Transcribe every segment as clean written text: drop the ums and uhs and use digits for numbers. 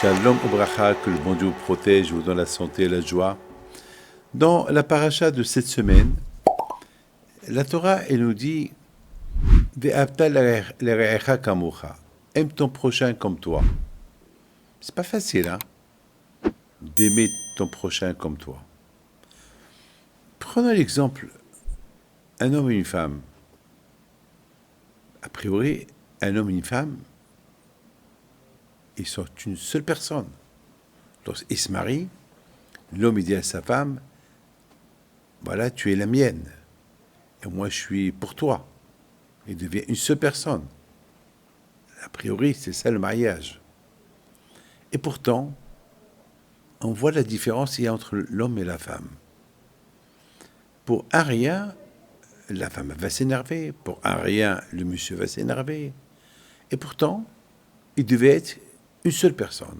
Shalom Obracha, que le bon Dieu vous protège, vous donne la santé et la joie. Dans la paracha de cette semaine, la Torah, elle nous dit Ve'avta l'erecha kamocha. Aime ton prochain comme toi. C'est pas facile, hein, d'aimer ton prochain comme toi. Prenons l'exemple, un homme et une femme. A priori, un homme et une femme, ils sont une seule personne. Lorsqu'ils se marient, l'homme il dit à sa femme, voilà, tu es la mienne, et moi je suis pour toi. Il devient une seule personne. A priori, c'est ça le mariage. Et pourtant, on voit la différence qu'il y a entre l'homme et la femme. Pour un rien, la femme va s'énerver. Pour un rien, le monsieur va s'énerver. Et pourtant, il devait être une seule personne.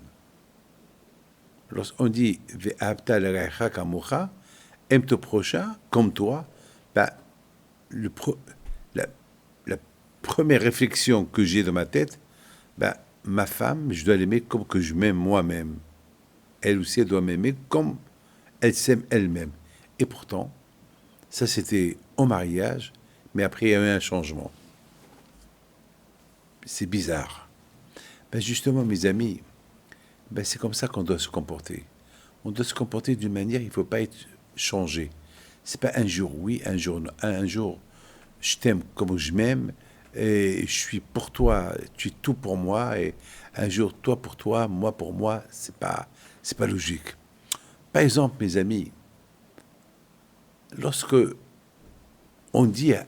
Lorsqu'on dit « Ve'avta l'erecha kamocha », aime ton prochain comme toi, ben, la première réflexion que j'ai dans ma tête, ben, ma femme, je dois l'aimer comme que je m'aime moi-même. Elle aussi, elle doit m'aimer comme elle s'aime elle-même. Et pourtant, ça c'était au mariage, mais après il y a eu un changement. C'est bizarre. Ben justement, mes amis, ben c'est comme ça qu'on doit se comporter. On doit se comporter d'une manière, il ne faut pas être changé. C'est pas un jour oui, un jour non. Un jour, je t'aime comme je m'aime, et je suis pour toi, tu es tout pour moi, et un jour, toi pour toi, moi pour moi, c'est pas logique. Par exemple, mes amis, lorsque on dit à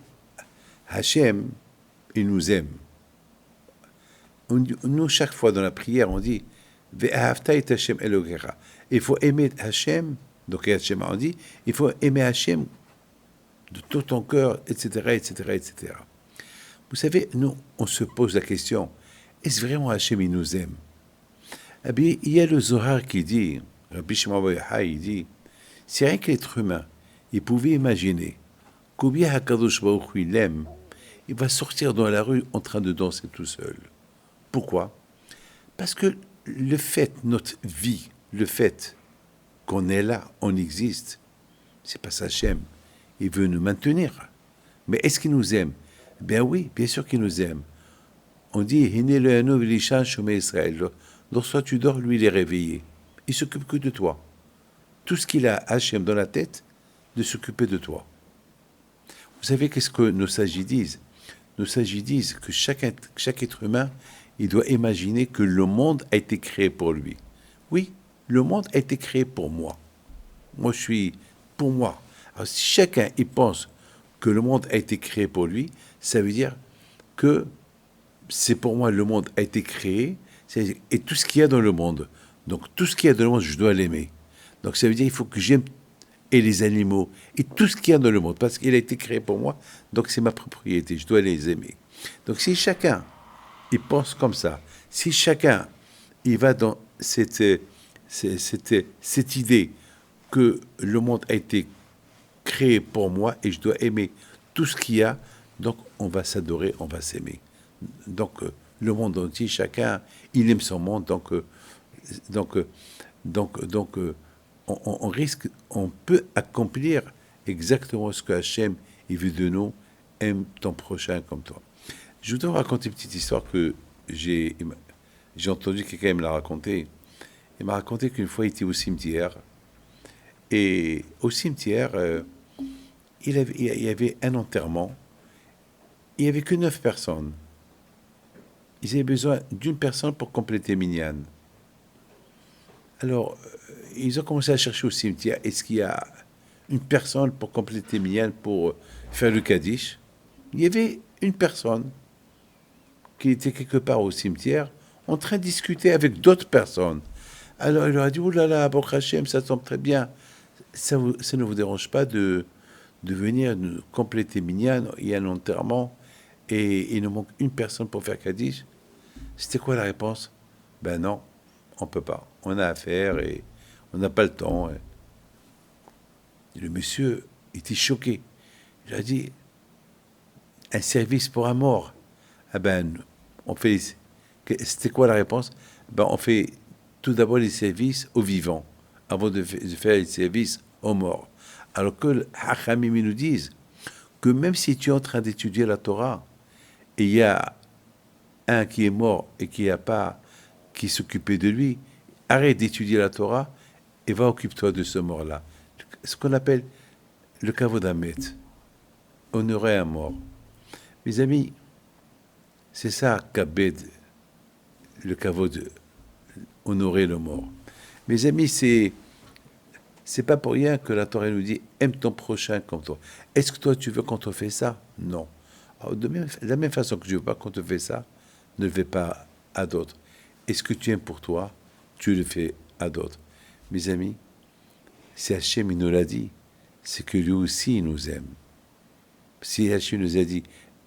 Hachem, il nous aime. Nous, chaque fois dans la prière, on dit Ve'ahavta et Hachem Elokecha. Il faut aimer Hachem, donc Hachem on dit, il faut aimer Hachem de tout ton cœur, etc., etc., etc. Vous savez, nous, on se pose la question, est-ce vraiment Hachem, il nous aime? Eh bien, il y a le Zohar qui dit, Rabbi Shimon bar Yochai, il dit, si rien que l'être humain, il pouvait imaginer combien HaKadosh Baruch Hu il aime, il va sortir dans la rue en train de danser tout seul. Pourquoi? Parce que le fait, notre vie, le fait qu'on est là, on existe, c'est pas ça Hachem. Il veut nous maintenir. Mais est-ce qu'il nous aime? Ben oui, bien sûr qu'il nous aime. On dit, Hine le Hano v'lishan shomei Israël. Lorsque tu dors, lui, il est réveillé. Il s'occupe que de toi. Tout ce qu'il a, Hachem, dans la tête, de s'occuper de toi. Vous savez qu'est-ce que nos sages disent? Nos sages disent que chaque être humain, il doit imaginer que le monde a été créé pour lui. Oui, le monde a été créé pour moi. Moi, je suis pour moi. Alors, si chacun il pense que le monde a été créé pour lui, ça veut dire que c'est pour moi, le monde a été créé, et tout ce qu'il y a dans le monde. Donc, tout ce qu'il y a dans le monde, je dois l'aimer. Donc, ça veut dire qu'il faut que j'aime et les animaux, et tout ce qu'il y a dans le monde, parce qu'il a été créé pour moi, donc c'est ma propriété, je dois les aimer. Donc, si chacun il pense comme ça, si chacun il va dans cette idée que le monde a été créé pour moi et je dois aimer tout ce qu'il y a, donc on va s'adorer, on va s'aimer. Donc le monde entier, chacun, il aime son monde, donc, on risque, on peut accomplir exactement ce que Hachem, il veut de nous, aime ton prochain comme toi. Je voudrais vous raconter une petite histoire que j'ai entendu quelqu'un me la raconter. Il m'a raconté qu'une fois il était au cimetière, et au cimetière, il y avait un enterrement, il n'y avait que 9 personnes. Ils avaient besoin d'une personne pour compléter Minyan. Alors, ils ont commencé à chercher au cimetière, est-ce qu'il y a une personne pour compléter Minyan, pour faire le Kaddish? Il y avait une personne qui était quelque part au cimetière, en train de discuter avec d'autres personnes. Alors, il leur a dit, oh là là, Baruch Hashem, ça tombe très bien. Ça ne vous dérange pas de venir nous compléter Minyan, il y a un enterrement, et il nous manque une personne pour faire Kaddish? C'était quoi la réponse? Ben non, on ne peut pas. On a affaire et on n'a pas le temps. Et le monsieur était choqué. Il a dit, un service pour un mort. Ah ben, on fait... C'était quoi la réponse? Ben, on fait tout d'abord les services aux vivants, avant de faire les services aux morts. Alors que les Hachamim nous disent que même si tu es en train d'étudier la Torah, et il y a un qui est mort et qui n'a pas, qui s'occupait de lui, arrête d'étudier la Torah et va occupe-toi de ce mort-là. Ce qu'on appelle le kavod hamet, honorer un mort. Mes amis, c'est ça, kabed, le kavod, honorer le mort. Mes amis, c'est pas pour rien que la Torah nous dit aime ton prochain comme toi. Est-ce que toi tu veux qu'on te fait ça? Non. Alors, de la même façon que je veux pas qu'on te fait ça, ne le fais pas à d'autres. Et ce que tu aimes pour toi, tu le fais à d'autres. Mes amis, si Hachem il nous l'a dit, c'est que lui aussi il nous aime. Si Hachem nous a dit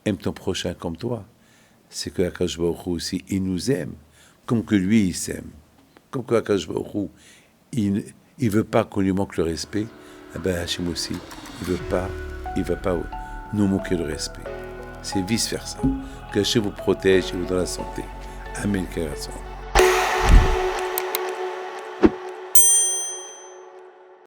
aime ton prochain comme toi, c'est que Akadosh Baruch Hu aussi il nous aime, comme que lui il s'aime. Comme que Akadosh Baruch Hu, il veut pas qu'on lui manque le respect, eh ben Hachem aussi, il veut pas nous manquer le respect. C'est vice versa. Que Hachem vous protège et vous donne la santé. Amen, Keratzon.